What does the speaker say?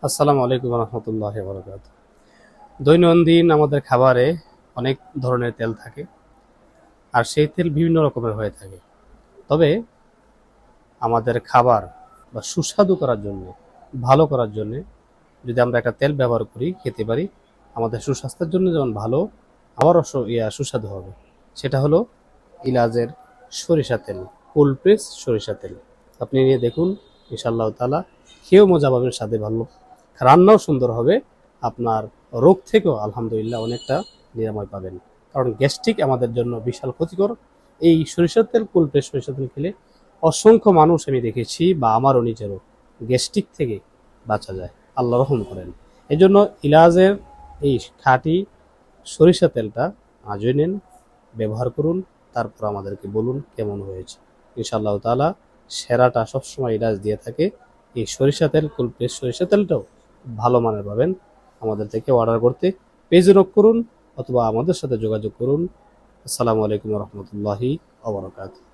আসসালামু আলাইকুম রহমতুল্লাহ বরকাত। দৈনন্দিন আমাদের খাবারে অনেক ধরনের তেল থাকে, আর সেই তেল বিভিন্ন রকমের হয়ে থাকে। তবে আমাদের খাবার বা সুস্বাদু করার জন্য, ভালো করার জন্য যদি আমরা একটা তেল ব্যবহার করি, খেতে পারি, আমাদের সুস্বাস্থ্যের জন্য যেমন ভালো, আবারও সুস্বাদু হবে। সেটা হলো ইলাজের সরিষা তেল, কোল্ড প্রেস সরিষা তেল। আপনি নিয়ে দেখুন, ইনশাআল্লাহ তাআলা খেয়েও মজা পাবেন, স্বাদে ভালো, রান্নাও সুন্দর হবে। আপনার রোগ থেকেও আলহামদুলিল্লাহ অনেকটা নিরাময় পাবেন। কারণ গ্যাস্ট্রিক আমাদের জন্য বিশাল ক্ষতিকর। এই সরিষার তেল, কোল্ড প্রেস সরিষার তেল খেলে অসংখ্য মানুষ আমি দেখেছি, বা আমারও নিজেরও গ্যাস্ট্রিক থেকে বাঁচা যায়, আল্লাহ রহম করেন। এই জন্য ইলাজের এই খাঁটি সরিষা তেলটা আজই নেন, ব্যবহার করুন, তারপর আমাদেরকে বলুন কেমন হয়েছে। ইনশাআল্লাহ তাআলা সেরাটা সবসময় ইলাজ দিয়ে থাকে। এই সরিষা তেল, কোল্ড প্রেস সরিষা তেলটাও ভালো মানের পাবেন। আমাদের থেকে অর্ডার করতে পেজে নক করুন অথবা আমাদের সাথে যোগাযোগ করুন। আসসালামু আলাইকুম রহমতুল্লাহি ওয়া বারাকাতুহু।